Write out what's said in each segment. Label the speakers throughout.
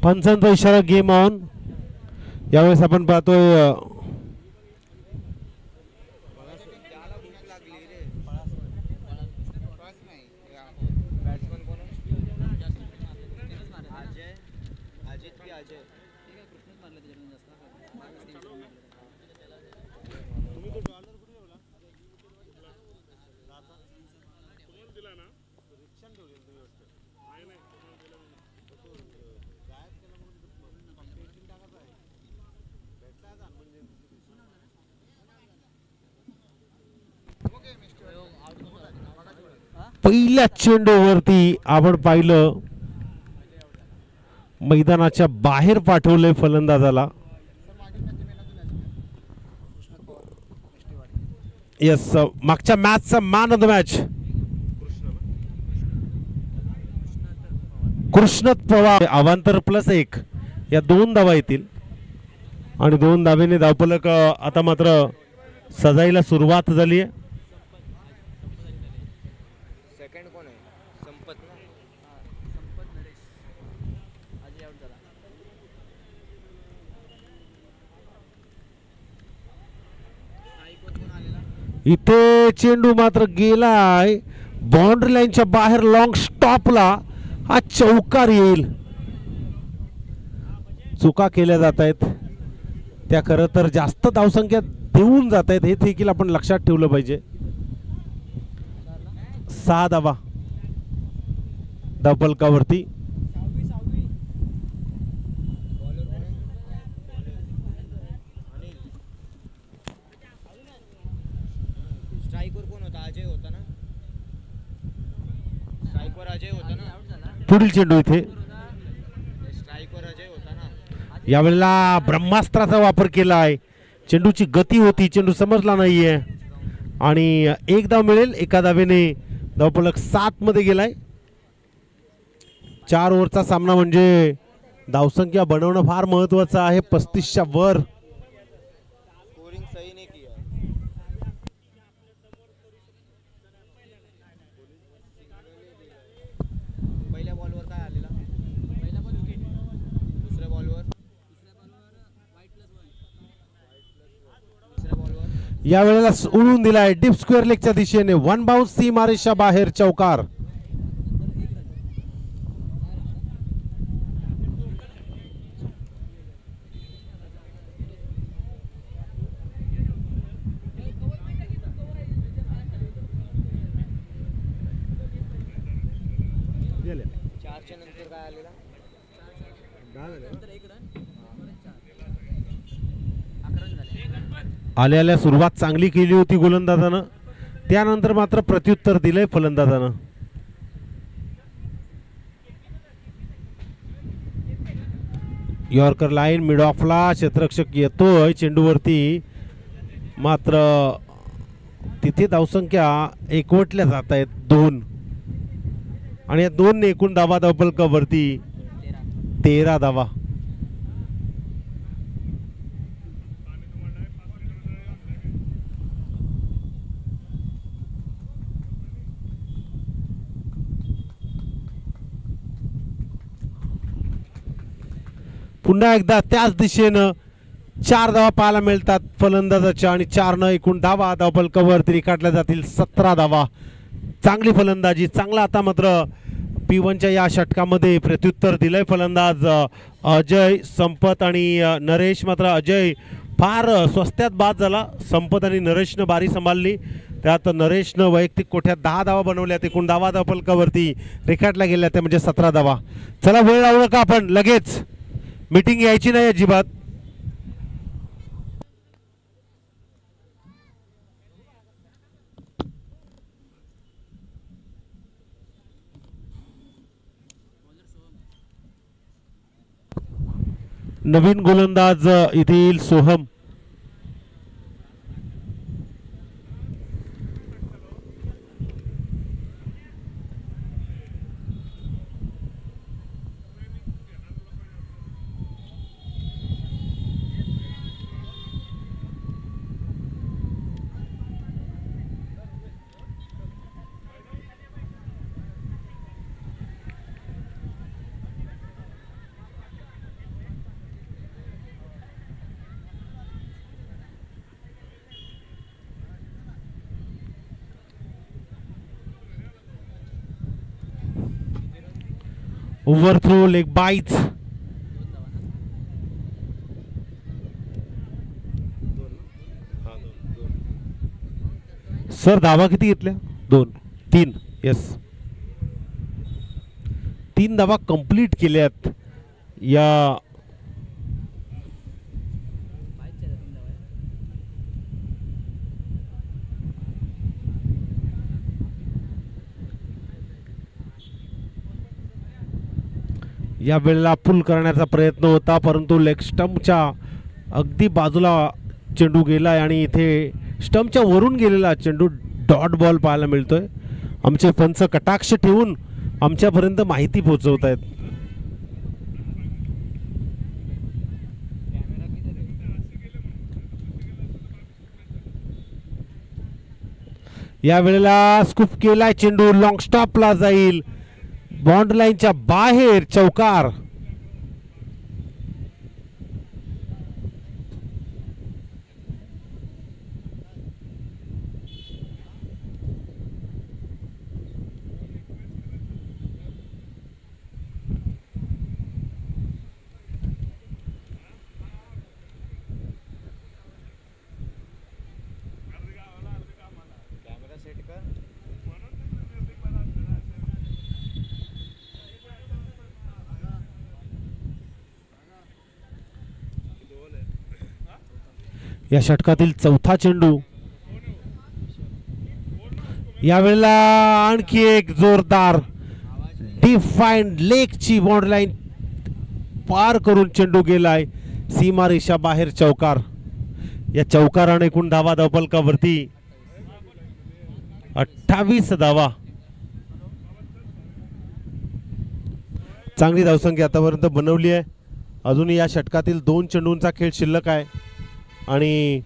Speaker 1: पंचांचा इशारा game on. यावेळेस आपण पाहतोय पहिल्या चेंडूवरती आपण पाहिलं मैदानाच्या बाहेर पाठवले फलंदाजाला. यस, मागच्या मॅचचा man of the match Krishnat Pawar. अवांतर +1 या 2 धावा येतील आणि 2 धावेने धावफलक आता मात्र सजायला सुरुवात झाली आहे. इथे चेंडू मात्र गेलाय बाउंड्री लाईनच्या बाहेर. लॉंग स्टॉपला हा चौकार येईल. चुका केल्या जात आहेत त्या खरं तर जास्त धावसंख्या देऊन जात आहेत हे देखील आपण लक्षात ठेवलं पाहिजे. 6 धावा धावफलकावरती. पुढील चेंडू इथे. यावेळेला ब्रह्मास्त्राचा वापर केला आहे. चेंडूची गती होती, चेंडू समजला नाहीये आणि 1 धाव मिळेल. एका धावेने धावफलक 7 मध्ये गेलाय. 4 ओव्हरचा सामना म्हणजे धावसंख्या बनवणं फार महत्वाचं आहे. 35च्या वर. या वेळेला उडून दिलाय डीप स्क्वेअर लेगच्या दिशेने. 1 बाउन्स सीमारेषा बाहेर चौकार. आल्या सुरुवात चांगली केली होती गोलंदाजानं, त्यानंतर मात्र प्रत्युत्तर दिलंय फलंदाजानं. यॉर्कर लाईन मिड ऑफला क्षेत्ररक्षक येतोय चेंडूवरती, मात्र तिथे धावसंख्या एकवटल्या जात आहेत 2 आणि या 2 ने एकूण धावा धावफलकावरती 13 धावा. पुन्हा एकदा त्याच दिशेनं 4 धावा पाहायला मिळतात फलंदाजाच्या आणि 4 न एकूण धावा धावफलकावरती रेखाटल्या जातील. 17 धावा. चांगली फलंदाजी, चांगला आता मात्र P1च्या या षटकामध्ये प्रत्युत्तर दिलंय फलंदाज अजय, संपत आणि नरेश. मात्र अजय फार स्वस्त्यात बाद झाला. संपत आणि नरेशनं बारी सांभाळली, त्यात नरेशनं वैयक्तिक कोठ्यात 10 धावा बनवल्यात. एकूण धावा धावफलकावरती रेखाटल्या गेल्या त्या म्हणजे 17 धावा. चला वेळ लावू नका, आपण लगेच मीटिंग यायची नाही अजिबात. नवीन गोलंदाज इथे येईल Soham. Overthrow leg byes. Sir धावा किती घेतल्या? 2 3. येस, 3 धावा कंप्लीट केल्यात या या वेळेला पुल करण्याचा प्रयत्न होता, परंतु लेग स्टंपच्या अगदी बाजूला चेंडू गेलाय आणि इथे स्टंपच्या वरून गेलेला चेंडू डॉट बॉल पाहायला मिळतोय. आमचे पंच कटाक्ष ठेवून आमच्यापर्यंत माहिती पोहोचवत आहेत. या वेळेला स्कूप केलाय चेंडू, लॉंग स्टॉपला जाईल, बाउंड्री लाईनच्या बाहेर, चौकार. या षटकातील चौथा चेंडू. यावेळेला आणखी एक जोरदार डिफाईन्ड लेगची बाउंड्री लाईन पार करून चेंडू गेलाय सीमारेषा बाहेर, चौकार. या चौकाराने एकूण धावा धावफलकावरती 28 धावा. चांगली धावसंख्या आतापर्यंत बनवली आहे. अजूनही या षटकातील 2 चेंडूंचा खेळ शिल्लक आहे आणि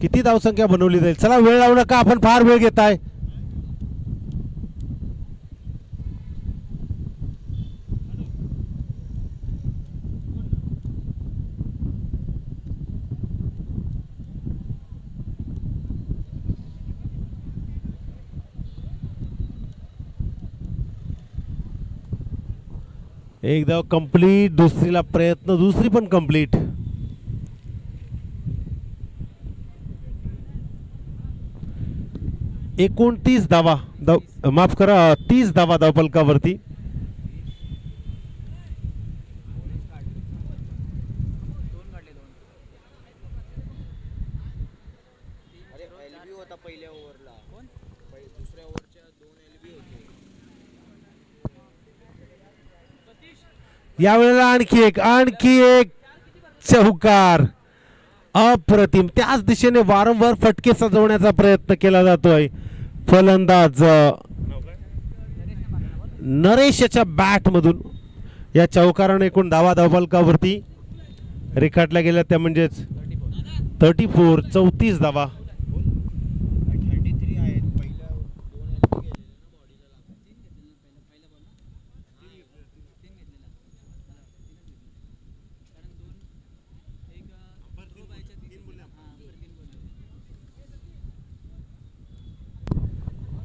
Speaker 1: किती धावसंख्या बनवली जाईल? चला, वेळ लावू नका, आपण फार वेळ घेताय. एक धाव कंप्लीट, दुसरीला प्रयत्न, दुसरी पण कंप्लीट. एकूण 30 धावा, माफ करा 30 धावा धावफलकावरती. यावेळेला आणखी एक चौकार. अप्रतिम. त्याच दिशेने वारंवार फटके सजवण्याचा प्रयत्न केला जातोय. फलंदाज नरेशच्या बॅट मधून या चौकाराने एकूण धावा धावफलकावरती रेखाटल्या गेल्या त्या म्हणजेच 34, 34 धावा.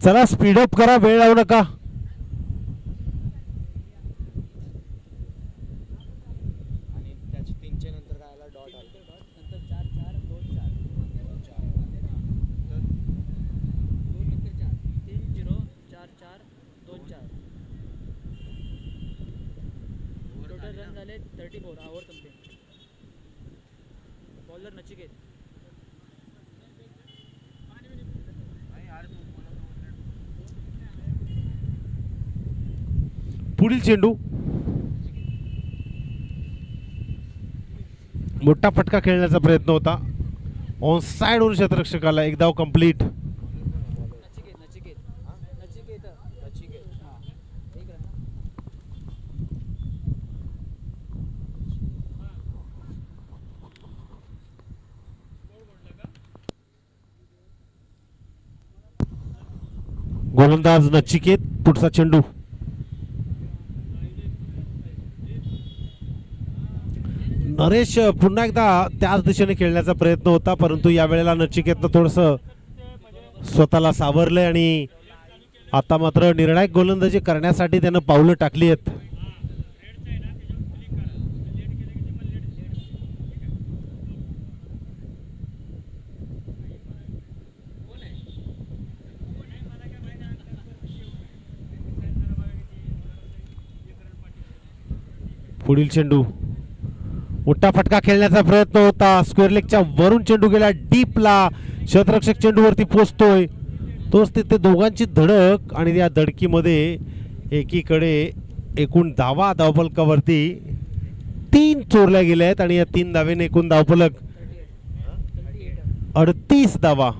Speaker 1: चला, स्पीडअप करा, वेळ लावू नका. पुढील चेंडू. मोठा फटका खेळण्याचा प्रयत्न होता. ऑन साइड होऊन क्षेत्ररक्षकाला. एक धाव कंप्लीट. गोलंदाज नचिकेत. पुढचा चेंडू. नरेश पुन्हा एकदा त्याच दिशेने खेळण्याचा प्रयत्न होता, परंतु या वेळेला नचिकेतनं थोडंसं स्वतःला सावरलंय आणि आता मात्र निर्णायक गोलंदाजी करण्यासाठी त्यानं पावलं टाकली आहेत. पुढील चेंडू मोठा फटका खेळण्याचा प्रयत्न होता. स्क्वेअर लेगच्या वरून चेंडू गेला डीपला. शतरक्षक चेंडूवरती पोचतोय. तोच तिथे दोघांची धडक आणि या धडकीमध्ये एकीकडे एकूण धावा धावफलकावरती 3 चोरल्या गेल्या आहेत आणि या 3 धावेने एकूण धावफलक 38 धावा.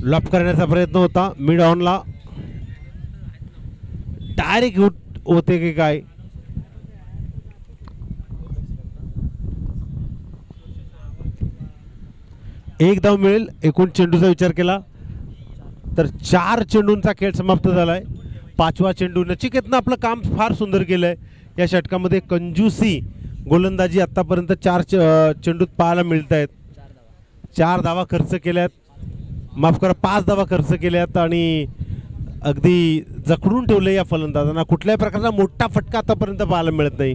Speaker 1: लॉप करण्याचा प्रयत्न होता. मिड ऑनला डायरेक्ट होते की काय. एक धाव मिळेल. एकूण चेंडूचा विचार केला तर 4 चेंडूंचा खेळ समाप्त झालाय. 5वा चेंडू नचिकेतनं आपलं काम फार सुंदर केलंय. या षटकामध्ये कंजूसी गोलंदाजी आतापर्यंत 4 चेंडूत पाहायला मिळत आहेत. 4 धावा खर्च केल्यात. माफ करा 5 धावा खर्च केल्यात आणि अगदी जखडून ठेवले या फलंदाजांना. कुठल्याही प्रकारचा मोठा फटका आतापर्यंत पाहायला मिळत नाही.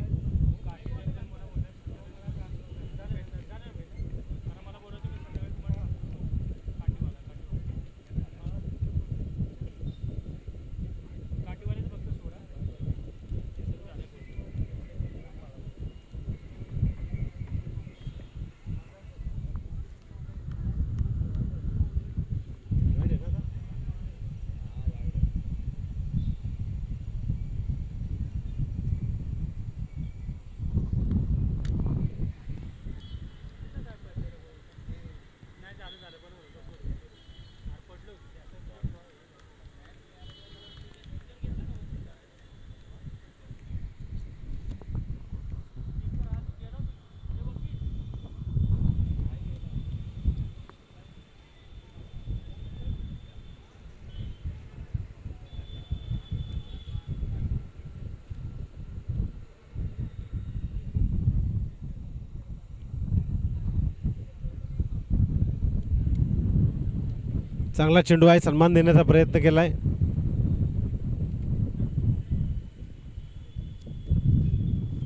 Speaker 1: चांगला चेंडू आहे. सन्मान देण्याचा प्रयत्न केलाय.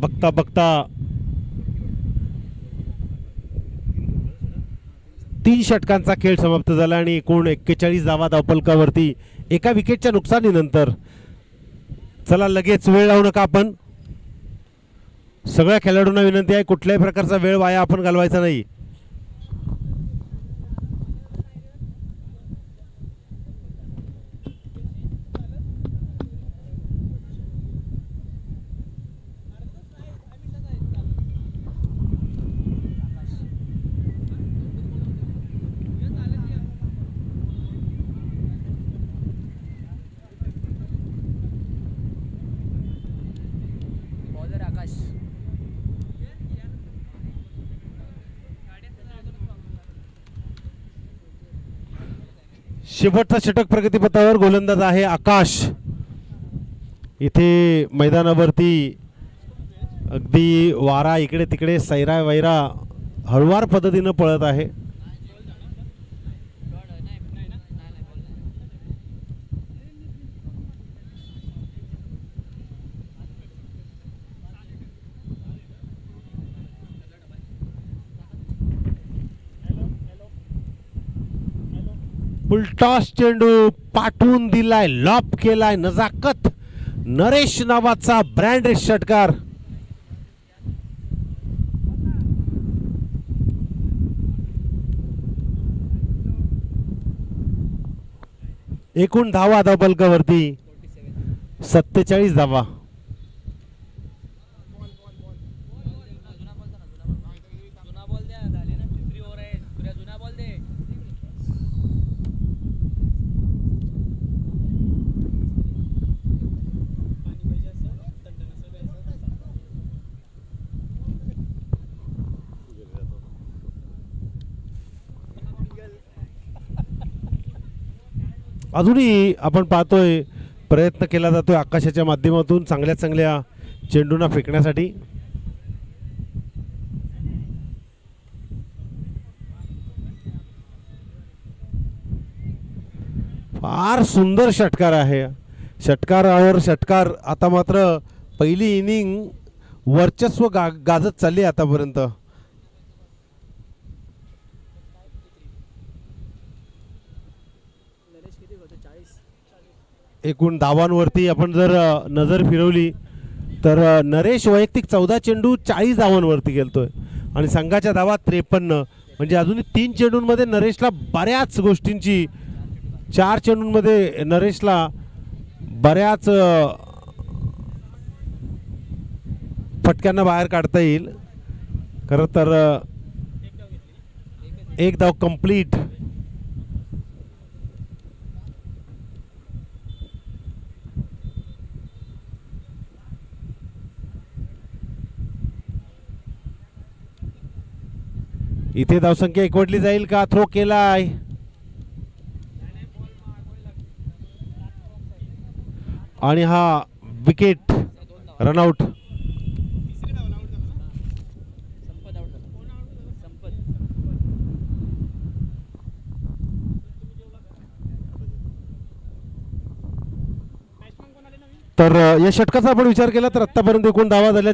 Speaker 1: बघता बघता 3 षटकांचा खेळ समाप्त झाला आणि एकूण 41 धावा धावफलकावरती एका विकेटच्या नुकसानीनंतर. चला लगेच वेळ लावू नका आपण. सगळ्या खेळाडूंना विनंती आहे कुठल्याही प्रकारचा वेळ वाया आपण घालवायचा नाही. शेवटचा षटक प्रगतीपथावर. गोलंदाज आहे आकाश. इथे मैदानावरती अगदी वारा इकडे तिकडे सैरा वैरा हळुवार पद्धतीनं पळत आहे. फुलटॉस चेंडू पाठवून दिलाय. लॉप केलाय. नजाकत नरेश नावाचा ब्रँड षटकार. एकूण धावा धावफलकावरती 47 धावा. अजूनही आपण पाहतोय प्रयत्न केला जातोय आकाशाच्या माध्यमातून चांगल्या चांगल्या चेंडूंना फेकण्यासाठी. फार सुंदर षटकार आहे. षटकारावर षटकार. आता मात्र पहिली इनिंग वर्चस्व गाजत चालली आतापर्यंत. एकूण धावांवरती आपण जर नजर फिरवली तर नरेश वैयक्तिक 14 चेंडू 40 धावांवरती गेलतोय आणि संघाच्या धावा 53. म्हणजे अजूनही 3 चेंडूंमध्ये नरेशला बऱ्याच गोष्टींची 4 चेंडूंमध्ये नरेशला बऱ्याच फटक्यांना बाहेर काढता येईल. खरं तर एक धाव कंप्लीट. इथे धावसंख्या एकवटली जाईल का? थ्रो केलाय आणि हा विकेट रनआउट. तर या षटकाचा आपण विचार केला तर आतापर्यंत एकूण धावा झाल्या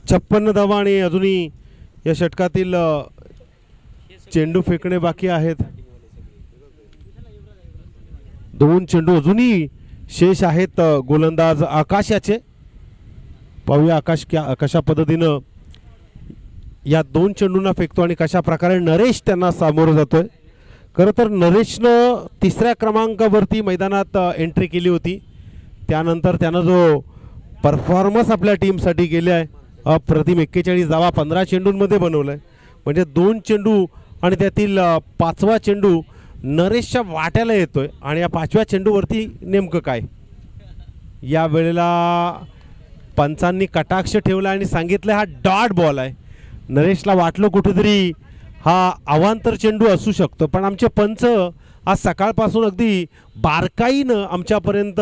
Speaker 1: 56 धावा आणि अजूनही या षटकातील चेंडू फेकणे बाकी आहेत. 2 चेंडू अजूनही शेष आहेत गोलंदाज आकाश याचे. पाहूया आकाश कशा पद्धतीनं या 2 चेंडूंना फेकतो आणि कशा प्रकारे नरेश त्यांना सामोरं जातोय. खरं तर नरेशनं 3ऱ्या क्रमांकावरती मैदानात एंट्री केली होती. त्यानंतर त्यानं जो परफॉर्मन्स आपल्या टीमसाठी केले आहे अप्रतिम. 41 धावा 15 चेंडूंमध्ये बनवलं आहे. म्हणजे 2 चेंडू आणि त्यातील 5वा चेंडू नरेशच्या वाट्याला येतोय. आणि या 5व्या चेंडूवरती नेमकं काय या वेळेला पंचांनी कटाक्ष ठेवला आणि सांगितलं हा डॉट बॉल आहे. नरेशला वाटलं कुठेतरी हा अवांतर चेंडू असू शकतो, पण आमचे पंच आज सकाळपासून अगदी बारकाईनं आमच्यापर्यंत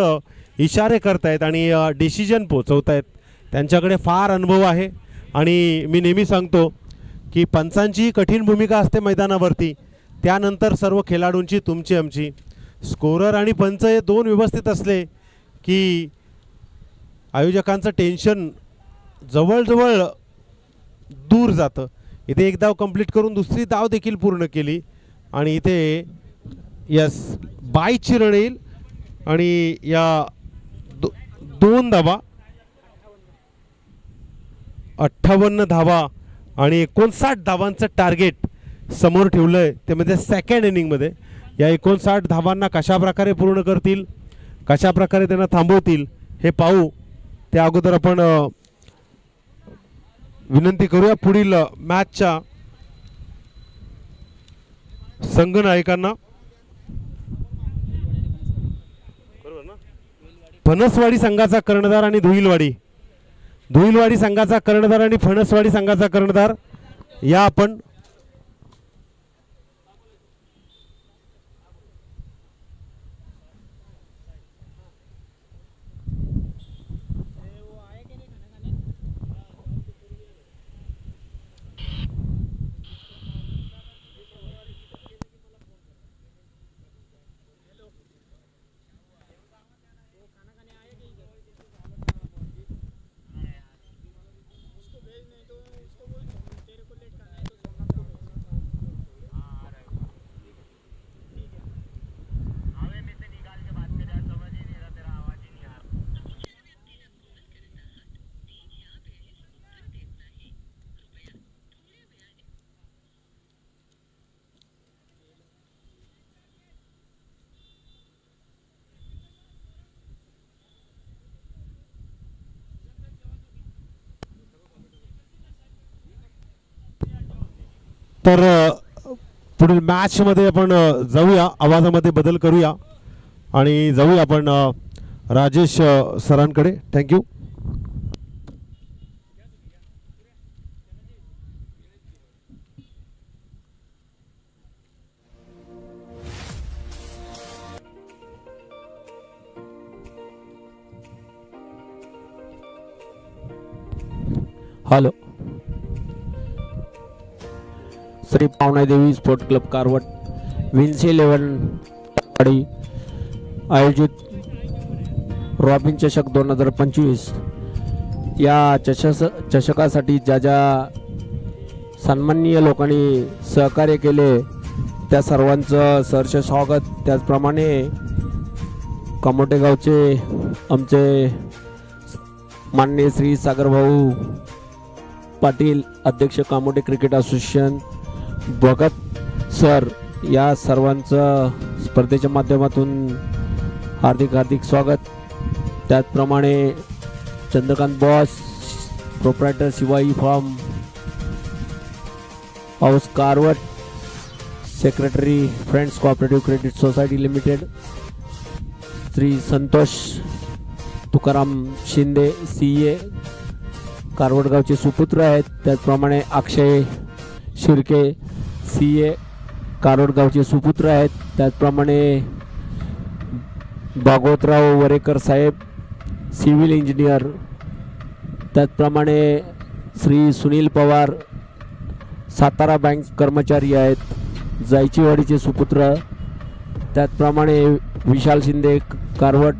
Speaker 1: इशारे करतायत आणि डिसिजन पोचवतायत. त्यांच्याकडे फार अनुभव आहे आणि मी नेहमी सांगतो की पंचांची कठीण भूमिका असते मैदानावरती. त्यानंतर सर्व खेळाडूंची तुमची आमची. स्कोरर आणि पंच हे 2 व्यवस्थित असले की आयोजकांचं टेन्शन जवळजवळ दूर जातं. इथे एक धाव कंप्लीट करून दुसरी धाव देखील पूर्ण केली आणि इथे यस 22ची रन येईल आणि या 2 धावा 58 धावा आणि 59 धावांचं टार्गेट समोर ठेवलं आहे ते म्हणजे सेकंड इनिंगमध्ये. या 59 धावांना कशा प्रकारे पूर्ण करतील, कशा प्रकारे त्यांना थांबवतील हे पाहू. त्या अगोदर आपण विनंती करूया पुढील मॅचच्या संघनायकांना. फणसवाडी संघाचा कर्णधार आणि धुईलवाडी संघाचा कर्णधार आणि फणसवाडी संघाचा कर्णधार या आपण तर पुढील मॅचमध्ये आपण जाऊया. आवाजामध्ये बदल करूया आणि जाऊया आपण राजेश सरांकडे. Thank you.
Speaker 2: Hello. Shri Pawanadevi sport club Karvat wins 11 आयोजित रॉबिन चषक 2025 या चषकासाठी ज्या ज्या सन्माननीय लोकांनी सहकार्य केले त्या सर्वांचं सहर्ष स्वागत. त्याचप्रमाणे कामोटे गावचे आमचे माननीय श्री सागरभाऊ पाटील अध्यक्ष Kamothe cricket association Bhagat sir या सर्वांचं स्पर्धेच्या माध्यमातून हार्दिक हार्दिक स्वागत. त्याचप्रमाणे Chandrakant boss proprietor Shivai farm house Karvat secretary friends cooperative credit society limited Shri Santosh Tukaram Shinde CA कारवडगावचे सुपुत्र आहेत. त्याचप्रमाणे अक्षय शिर्के CA कारवडगावचे सुपुत्र आहेत. त्याचप्रमाणे भागवतराव वरेकर साहेब सिव्हिल इंजिनियर. त्याचप्रमाणे श्री सुनील पवार सातारा बँक कर्मचारी आहेत जायचीवाडीचे सुपुत्र. त्याचप्रमाणे विशाल शिंदे कारवट.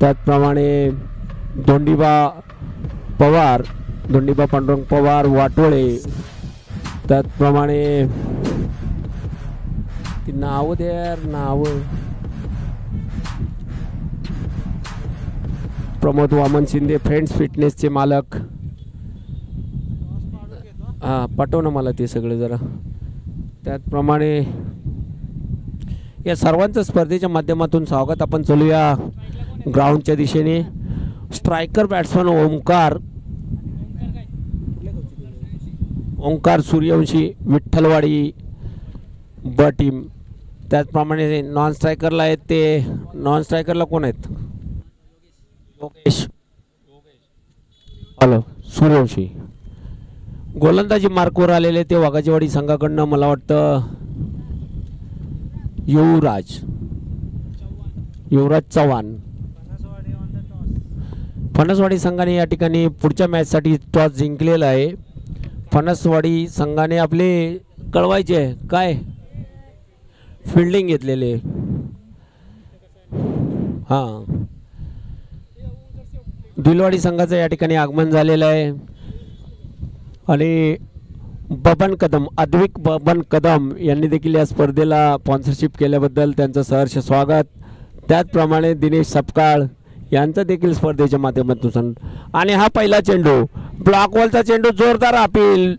Speaker 2: त्याचप्रमाणे धोंडीबा पांडुरंग पवार वाटोळे. त्याचप्रमाणे ती नाव प्रमोद वामन शिंदे फ्रेंड्स फिटनेसचे मालक. हां पाठव ना मला ते सगळे जरा. त्याचप्रमाणे या सर्वांचं स्पर्धेच्या माध्यमातून स्वागत. आपण चलूया ग्राउंडच्या दिशेने. स्ट्रायकर बॅट्समन ओंकार सूर्यवंशी विठ्ठलवाडी ब टीम. त्याचप्रमाणे नॉन स्ट्रायकरला आहेत ते नॉन स्ट्रायकरला कोण आहेत योगेश हॅलो सूर्यवंशी. गोलंदाजी मार्कवर आलेले ते वाघाचीवाडी संघाकडनं मला वाटतं युवराज चव्हाण. फणसवाडी संघाने या ठिकाणी पुढच्या मॅचसाठी टॉस जिंकलेला आहे. फणसवाडी संघाने आपले कळवायचे काय फिल्डिंग घेतलेले. हां दिलवाडी संघाचं या ठिकाणी आगमन झालेलं आहे आणि अद्विक बबन कदम यांनी देखील या स्पर्धेला स्पॉन्सरशिप केल्याबद्दल त्यांचं सहर्ष स्वागत. त्याचप्रमाणे दिनेश सपकाळ यांचं देखील स्पर्धेच्या माध्यमातून. आणि हा पहिला चेंडू ब्लॉकवॉलचा चेंडू जोरदार अपील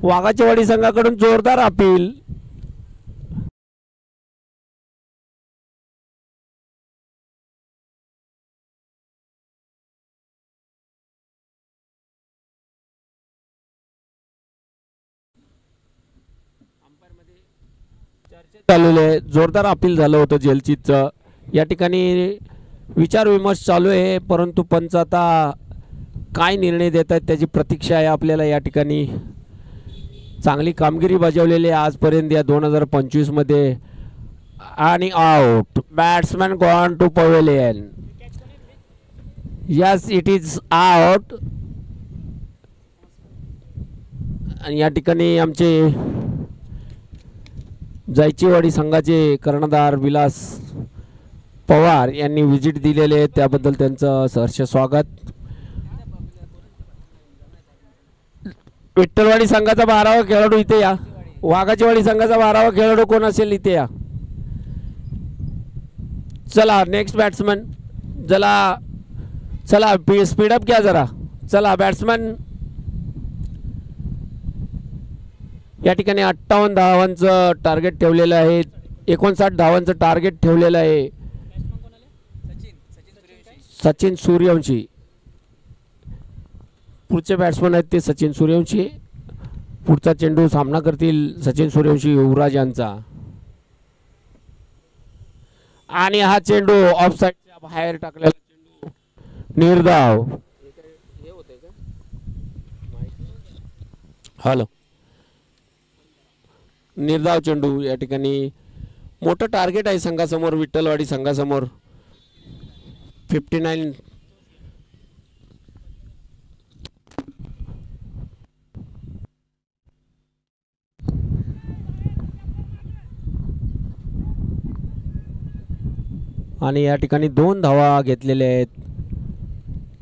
Speaker 2: वाघाचीवाडी संघाकडून जोरदार अपील. चालू आहे जोरदार अपील झालं होतं जेलचीचं. या ठिकाणी विचार विमर्श चालू आहे परंतु पंच आता काय निर्णय देत आहेत त्याची प्रतीक्षा आहे आपल्याला. या ठिकाणी चांगली कामगिरी बजावलेली आहे आजपर्यंत या 2025 मध्ये. आणि out batsman gone to pavilion. Yes it is out. आणि या ठिकाणी आमचे जायचीवाडी संघाचे कर्णधार विलास पवार यांनी विजिट दिलेले आहे त्याबद्दल त्यांचं सहर्ष स्वागत. विठ्ठलवाडी संघाचा 12वा खेळाडू इथे या. वाघाचीवाडी संघाचा 12वा खेळाडू कोण असेल इथे या. चला नेक्स्ट बॅट्समन. चला स्पीडअप घ्या जरा. चला बॅट्समन. या ठिकाणी 58 धावांचं टार्गेट ठेवलेलं आहे. 59 धावांचं टार्गेट ठेवलेलं आहे. सचिन सूर्यवंशी पुढचे बॅट्समन आहेत ते सचिन सूर्यवंशी. पुढचा चेंडू सामना करतील सचिन सूर्यवंशी युवराज यांचा. आणि हा चेंडू ऑफ साईडच्या बाहेर टाकलेला चेंडू निर्धाव. हॅलो निर्धाव चेंडू. या ठिकाणी मोठं टार्गेट आहे संघासमोर विठ्ठलवाडी संघासमोर. 59 आणि या ठिकाणी 2 धावा घेतलेल्या आहेत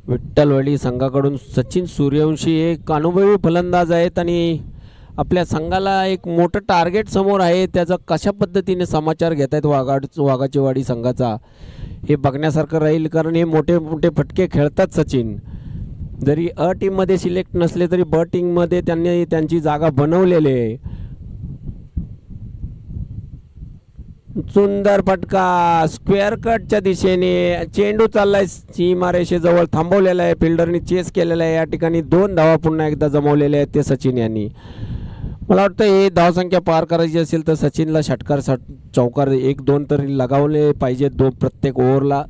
Speaker 2: विठ्ठलवाडी संघाकडून. सचिन सूर्यवंशी एक अनुभवी फलंदाज आहेत आणि आपल्या संघाला एक मोठं टार्गेट समोर आहे. त्याचा कशा पद्धतीने समाचार घेत आहेत वाघाची वाडी संघाचा हे बघण्यासारखं राहील, कारण हे मोठे मोठे फटके खेळतात सचिन. जरी अ टीममध्ये सिलेक्ट नसले तरी ब टीममध्ये त्यांनी त्यांची जागा बनवलेली आहे. सुंदर फटका स्क्वेअर कटच्या दिशेने, चेंडू चाललाय सीमारेषेजवळ थांबवलेला आहे, फिल्डरनी चेस केलेला आहे. या ठिकाणी 2 धावा पुन्हा एकदा जमवलेल्या आहेत ते सचिन यांनी. मला वाटतं हे धावसंख्या पार करायची असेल तर सचिनला षटकार चौकार 1-2 तरी लगावले पाहिजे प्रत्येक ओव्हरला.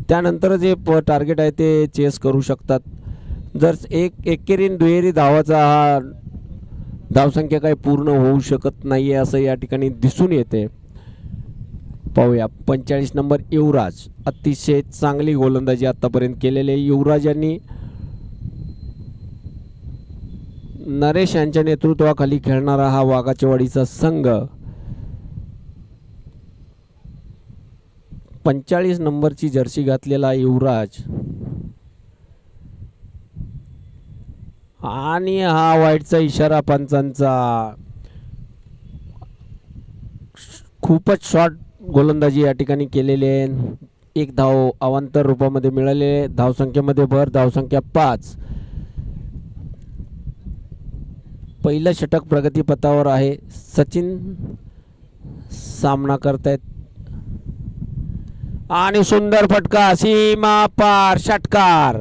Speaker 2: त्यानंतरच जे टार्गेट आहे ते चेस करू शकतात. जर एकेरी दुहेरी धावाचा हा धावसंख्या काही पूर्ण होऊ शकत नाही आहे असं या ठिकाणी दिसून येते. पाहूया 45 नंबर युवराज, अतिशय चांगली गोलंदाजी आतापर्यंत केलेली आहे युवराज यांनी. नरेश यांच्या नेतृत्वाखाली खेळणारा हा वाघाच्या वाडीचा संघ 45 नंबरची जर्सी घातलेला युवराज आणि हा वाईटचा इशारा पंचांचा. खूपच शॉर्ट गोलंदाजी या ठिकाणी केलेली आहे. 1 धाव अवांतर रूपामध्ये मिळाले. धावसंख्येमध्ये भर, धावसंख्या 5. पहिलं षटक प्रगतीपथावर आहे. सचिन सामना करतायत आणि सुंदर फटका सीमा पार षटकार.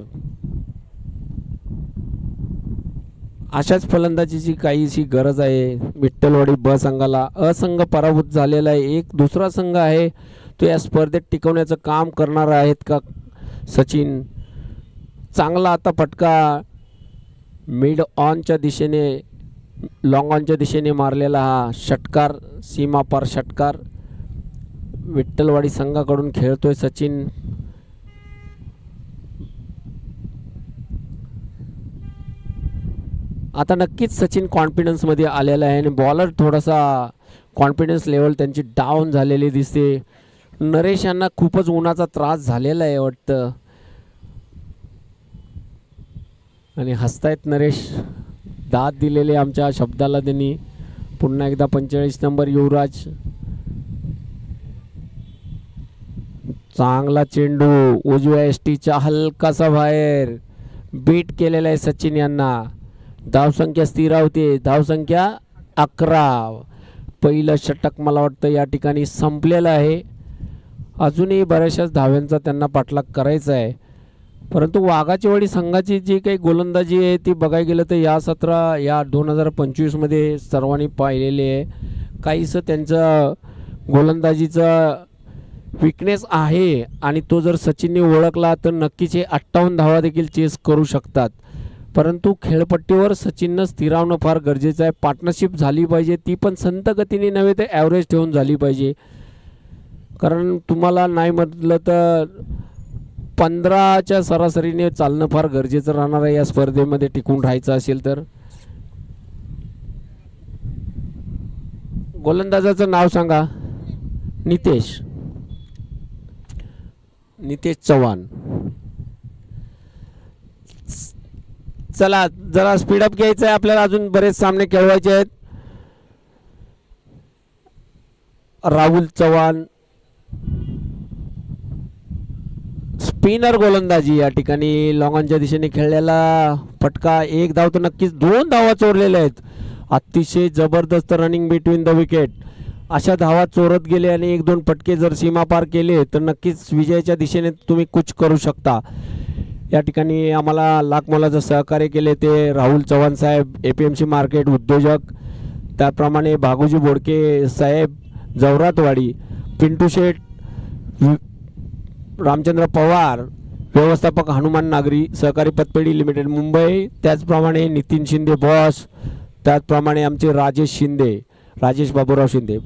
Speaker 2: अशाच फलंदाजीची काहीशी गरज आहे विठ्ठलवाडी ब संघाला. असंघ पराभूत झालेला आहे. एक दुसरा संघ आहे तो या स्पर्धेत टिकवण्याचं काम करणार आहेत का सचिन. चांगला आता फटका मिड ऑनच्या दिशेने, लॉंग ऑनच्या दिशेने मारलेला हा षटकार, सीमापार षटकार विठ्ठलवाडी संघाकडून खेळतोय सचिन. आता नक्कीच सचिन कॉन्फिडन्समध्ये आलेला आहे आणि बॉलर थोडासा कॉन्फिडन्स लेवल त्यांची डाऊन झालेली दिसते. नरेश यांना खूपच उन्हाचा त्रास झालेला आहे वाटतं आणि हसतायत नरेश. दाद दिलेले आमच्या शब्दाला त्यांनी. पुन्हा एकदा 45 नंबर युवराज, चांगला चेंडू उजव्या एसटीच्या हलकासा बाहेर बीट केलेला आहे सचिन यांना. धावसंख्या स्थिरावते, धावसंख्या 11. पहिलं षटक मला वाटतं या ठिकाणी संपलेलं आहे. अजूनही बऱ्याचशाच धाव्यांचा त्यांना पाठलाग करायचा आहे, परंतु वाघाची वाडी संघाची जी काही गोलंदाजी आहे ती बघायला गेलं तर या 2025मध्ये सर्वांनी पाहिलेले आहे. काहीसं त्यांचं गोलंदाजीचं विकनेस आहे आणि तो जर सचिनने ओळखला तर नक्कीच हे 58 धावा देखील चेस करू शकतात. परंतु खेळपट्टीवर सचिननं स्थिरावणं फार गरजेचं आहे. पार्टनरशिप झाली पाहिजे, ती पण संत गतीने नव्हे तर ॲव्हरेज ठेवून झाली पाहिजे. कारण तुम्हाला नाही म्हटलं तर 15च्या सरासरीने चालणं फार गरजेचं राहणार आहे या स्पर्धेमध्ये टिकून राहायचं असेल तर. गोलंदाजाचं नाव सांगा. नितेश चव्हाण. चला जरा स्पीडअप घ्यायचं आहे आपल्याला, अजून बरेच सामने खेळवायचे आहेत. राहुल चव्हाण स्पिनर गोलंदाजी या ठिकाणी लॉंग ऑनच्या दिशेने खेळलेला फटका. 1 धाव तर नक्कीच, 2 धावा चोरलेल्या आहेत. अतिशय जबरदस्त रनिंग बिटवीन द विकेट. अशा धावा चोरत गेले आणि 1-2 फटके जर सीमा पार केले तर नक्कीच विजयाच्या दिशेने तुम्ही कुछ करू शकता. या ठिकाणी आम्हाला लाखमोलाचं सहकार्य केले ते राहुल चव्हाण साहेब, APMC मार्केट उद्योजक, त्याप्रमाणे भागोजी बोडके साहेब जवरातवाडी, पिंटू शेठ, रामचंद्र पवार व्यवस्थापक हनुमान नागरी सहकारी पतपेढी लिमिटेड मुंबई, त्याचप्रमाणे नितीन शिंदे बॉस, त्याचप्रमाणे आमचे राजेश बाबूराव शिंदे.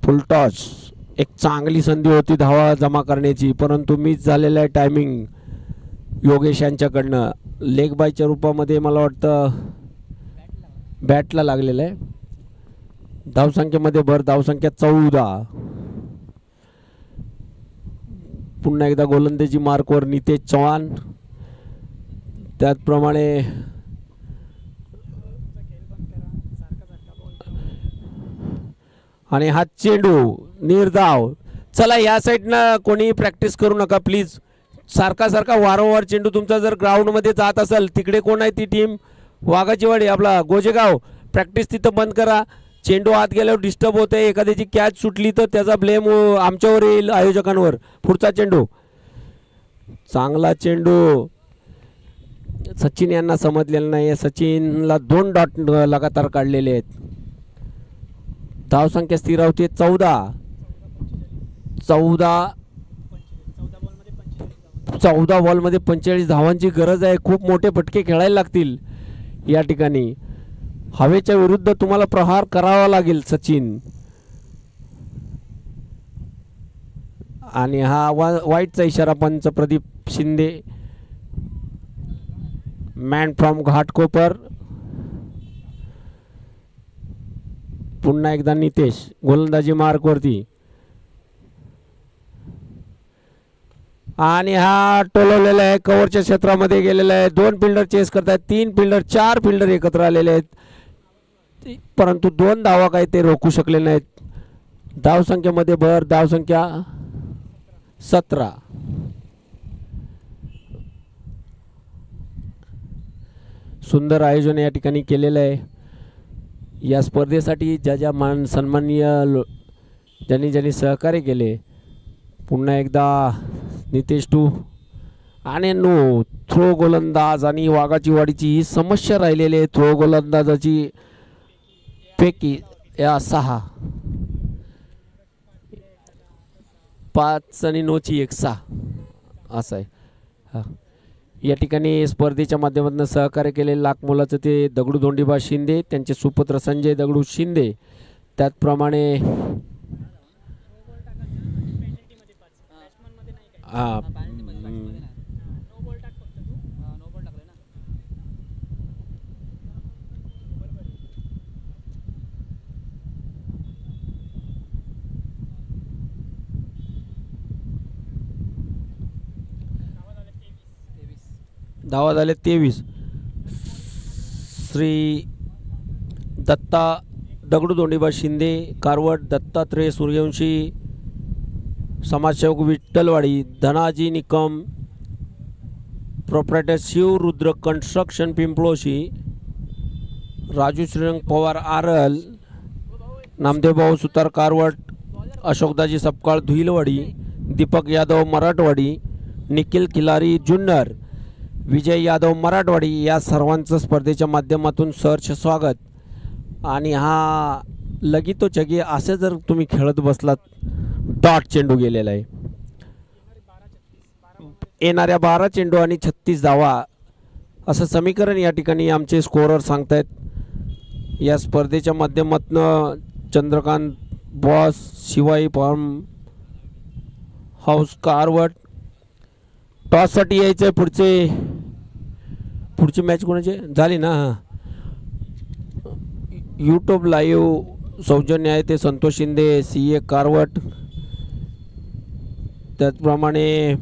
Speaker 2: फुलटॉस एक चांगली संधी होती धावा जमा करण्याची, परंतु मिस झालेलं आहे टायमिंग योगेश यांच्याकडनं. लेग बायच्या रूपामध्ये मला वाटतं बॅटला लागलेलं आहे. धावसंख्येमध्ये भर, धावसंख्या 14. पुन्हा एकदा गोलंदाजी मार्कवर नितेश चव्हाण. त्याचप्रमाणे आणि हा चेंडू निर्धाव. चला या साईडनं कोणी प्रॅक्टिस करू नका प्लीज. सारखा सारखा वारंवार चेंडू तुमचा जर ग्राउंडमध्ये जात असेल, तिकडे कोण आहे ती टीम वाघाचीवाडी आपला गोजेगाव, प्रॅक्टिस तिथं बंद करा. चेंडू आत गेल्यावर डिस्टर्ब होते, एखाद्याची कॅच सुटली तर त्याचा ब्लेम आमच्यावर येईल, आयोजकांवर. पुढचा चेंडू चांगला चेंडू. सचिन यांना समजलेलं नाही. सचिनला 2 डॉट लगातार काढलेले आहेत. धावसंख्या स्थिर होती 14 बॉलमध्ये 45 धावांची गरज आहे. खूप मोठे फटके खेळायला लागतील या ठिकाणी. हवेच्या विरुद्ध तुम्हाला प्रहार करावा लागेल सचिन. आणि हा वाईटचा इशारा पंच प्रदीप शिंदे, मॅन फ्रॉम घाटकोपर. पुन्हा एकदा नितेश गोलंदाजी मार्कवरती. आणि हा टोलवलेला आहे, कव्हरच्या क्षेत्रामध्ये गेलेला आहे. 2 फिल्डर चेस करतात, 3 फिल्डर 4 फिल्डर एकत्र आलेले आहेत, परंतु 2 धावा काही ते रोखू शकले नाहीत. धावसंख्येमध्ये भर. धावसंख्या 17. सुंदर आयोजन या ठिकाणी केलेलं आहे. या स्पर्धेसाठी ज्या मान सन्माननीय ज्यांनी सहकार्य केले, पुन्हा एकदा नितेश टू आणि नो थ्रो गोलंदाज. आणि वाघाची वाडीची ही समस्या राहिलेली आहे, थ्रो गोलंदाजाची पैकी या 6 5 आणि नोची 1 6 असं आहे. हां, या ठिकाणी स्पर्धेच्या माध्यमातून सहकार्य केले लाख मोलाचं ते दगडू धोंडीबा शिंदे, त्यांचे सुपुत्र संजय दगडू शिंदे. त्याचप्रमाणे हां धावा झाले 23. श्री दत्ता दगडू धोंडीबा शिंदे कारवड, दत्तात्रय सूर्यवंशी समाजसेवक विठ्ठलवाडी, धनाजी निकम प्रोप्रायटर शिवरुद्र कन्स्ट्रक्शन पिंपळोशी, राजू श्रीरंग पवार आरल, नामदेवभाऊ सुतार कारवड, अशोकदाजी सपकाळ धुईलवाडी, दीपक यादव मराठवाडी, निखिल खिलारी जुन्नर, विजय यादव मराठवाडी, या सर्वांचं स्पर्धेच्या माध्यमातून सहर्ष स्वागत. आणि हा लगीतो चगी असे जर तुम्ही खेळत बसलात, डॉट चेंडू गेलेला आहे. येणाऱ्या 12 चेंडू आणि 36 धावा असं समीकरण या ठिकाणी आमचे स्कोरर सांगतायत. या स्पर्धेच्या माध्यमातून Chandrakant boss, Shivai farm house Karvad. टॉससाठी यायचं आहे. पुढची मॅच कोणाची झाली ना. यूट्यूब लाईव्ह सौजन्य आहे ते संतोष शिंदे CA कारवट. त्याचप्रमाणे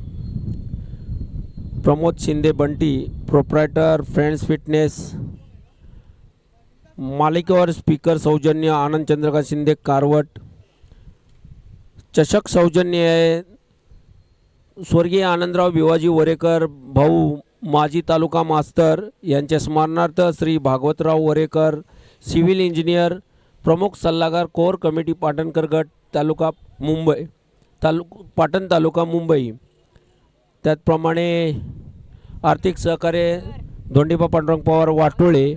Speaker 2: Pramod Shinde Bunty proprietor friends fitness. मालिकेवर स्पीकर सौजन्य आनंद चंद्रकांत शिंदे कारवट. चषक सौजन्य आहे स्वर्गीय आनंदराव भिवाजी वरेकर भाऊ माजी तालुका मास्तर यांच्या स्मरणार्थ श्री भागवतराव वरेकर सिव्हिल इंजिनियर प्रमुख सल्लागार कोर कमिटी पाटणकर गट तालुका मुंबई पाटण तालुका मुंबई. त्याचप्रमाणे आर्थिक सहकार्य धोंडीबा पांडुरंग पवार वाटोळे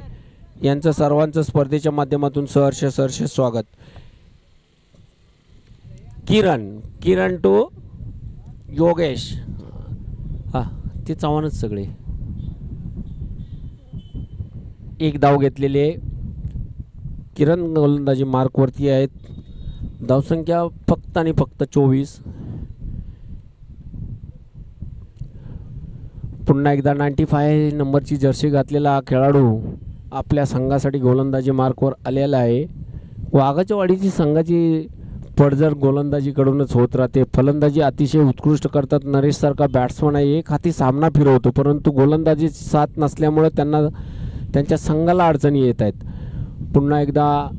Speaker 2: यांचं सर्वांचं स्पर्धेच्या माध्यमातून सहर्ष स्वागत. किरण टू योगेश. हां, ते चव्हाणच सगळे. एक धाव घेतलेली आहे. किरण गोलंदाजी मार्कवरती आहेत. धावसंख्या फक्त आणि फक्त 24. पुन्हा एकदा 95 नंबरची जर्सी घातलेला खेळाडू आपल्या संघासाठी गोलंदाजी मार्कवर आलेला आहे. वाघाच्या वाडीची संघाची पडझड गोलंदाजीकडूनच होत राहते. फलंदाजी अतिशय उत्कृष्ट करतात. नरेश सारखा बॅट्समन आहे, एक हाती सामना फिरवतो, परंतु गोलंदाजीची साथ नसल्यामुळे त्यांना त्यांच्या संघाला अडचणी येत आहेत. पुन्हा एकदा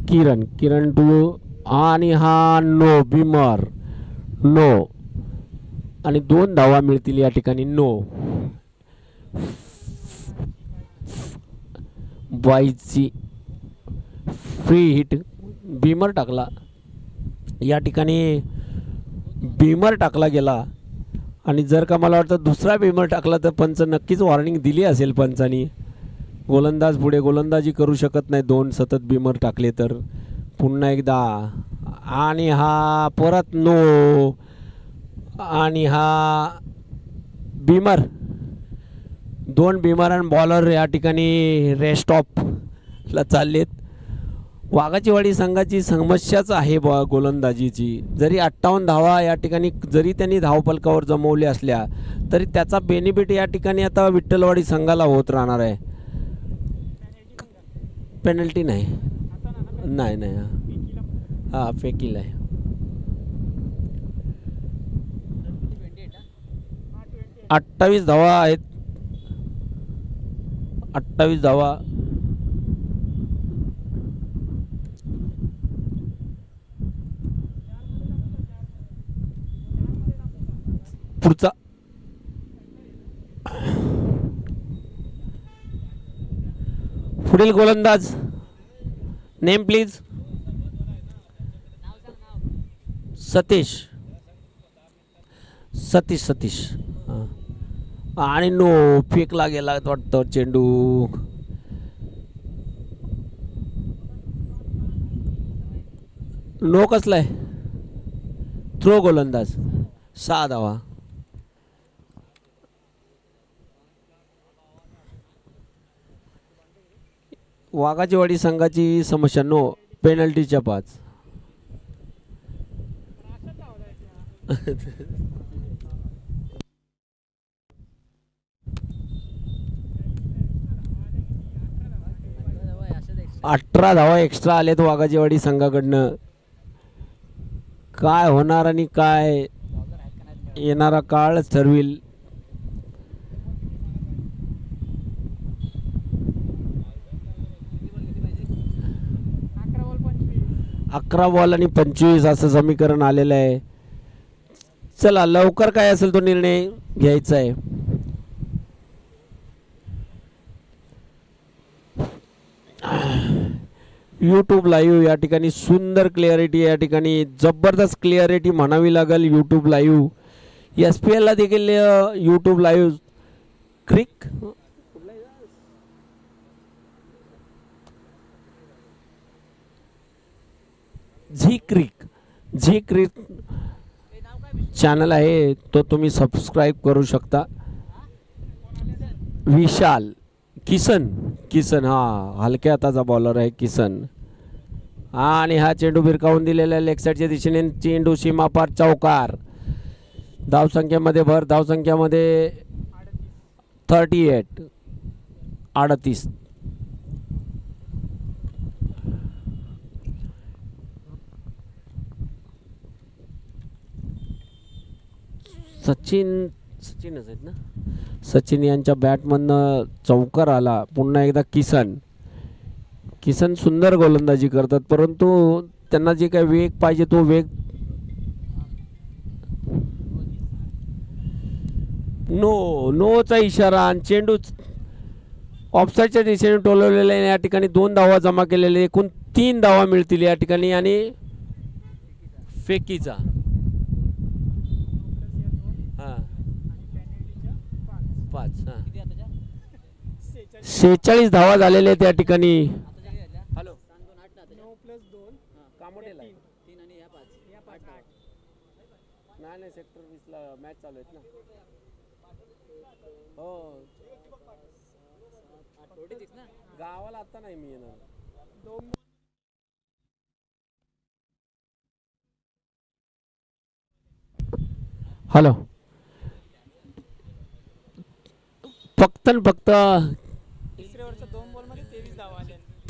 Speaker 2: किरण टू आणि हा नो बिमर नो आणि 2 धावा मिळतील या ठिकाणी. नो बाईची फ्री हिट बीमर टाकला या ठिकाणी. बीमर टाकला गेला आणि जर का मला वाटतं दुसरा बीमर टाकला तर पंच नक्कीच वॉर्निंग दिली असेल पंचांनी. गोलंदाज पुढे गोलंदाजी करू शकत नाही 2 सतत बीमर टाकले तर. पुन्हा एकदा आणि हा परत नो आणि हा बीमर. 2 बीमर आणि बॉलर या ठिकाणी रेस्ट ऑफला चाललेत. वाघाचीवाडी संघाची समस्याच आहे गोलंदाजीची. जरी 58 धावा या ठिकाणी जरी त्यांनी धावफलकावर जमवल्या असल्या तरी त्याचा बेनिफिट या ठिकाणी आता विठ्ठलवाडी संघाला होत राहणार आहे. पेनल्टी नाही नाही हा फेकील आहे. 28 धावा आहेत. 28 धावा. पुढचा पुढील गोलंदाज नेम प्लीज. सतीश आणि नो फेकला गेला वाटतं चेंडू. नो कसलाय थ्रो गोलंदाज. 6 धावा. वाघाचीवाडी संघाची समस्या नो पेनल्टीच्या 5. अठरा धावा एक्स्ट्रा आलेत वाघाचीवाडी संघाकडनं. काय होणार आणि काय येणारा काळच ठरविल. 11 बॉल आणि 25 असं समीकरण आलेलं आहे. चला लवकर काय असेल तो निर्णय घ्यायचा आहे. यूट्यूब लाईव्ह या ठिकाणी सुंदर क्लिअरिटी, या ठिकाणी जबरदस्त क्लिअरिटी म्हणावी लागेल. यूट्यूब लाईव्ह SPL ला देखील यूट्यूब लाईव्ह क्रिक झी क्रिक चॅनल आहे तो तुम्ही सबस्क्राईब करू शकता. विशाल किसन हा हलक्या हाताचा बॉलर आहे किसन. आणि हा चेंडू भिरकावून दिलेला लेग साईडच्या दिशेने. चेंडू सीमापार चौकार. धावसंख्येमध्ये भर. धावसंख्येमध्ये 38. सचिनच आहेत ना. सचिन यांच्या बॅटमधनं चौकार आला. पुन्हा एकदा किसन सुंदर गोलंदाजी करतात, परंतु त्यांना जे काही वेग पाहिजे तो वेग नोचा इशारा. आणि चेंडू ऑफसाईडच्या दिशेने टोलवलेला आहे. या ठिकाणी 2 धावा जमा केलेले, एकूण 3 धावा मिळतील या ठिकाणी. आणि फेकीचा 5 46 धावा झालेल्या आहेत या ठिकाणी. हॅलो 9+2 कामोटेला 3 आणि 5 नाही सेक्टर 20 ला मॅच चालू आहेत ना. हो गावाला आता नाही मी येणार. हॅलो फक्त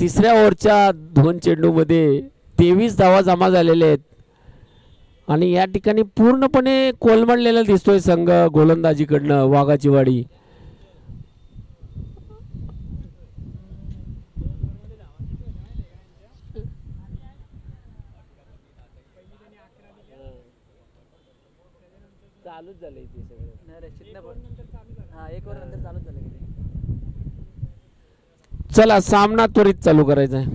Speaker 2: तिसऱ्या ओव्हरच्या 2 चेंडूमध्ये 23 धावा जमा झालेल्या आहेत आणि या ठिकाणी पूर्णपणे कोलमडलेला दिसतोय संघ गोलंदाजीकडनं वाघाची वाडी. चालूच झालंय ते सगळं. चला सामना त्वरित चालू करायचा आहे.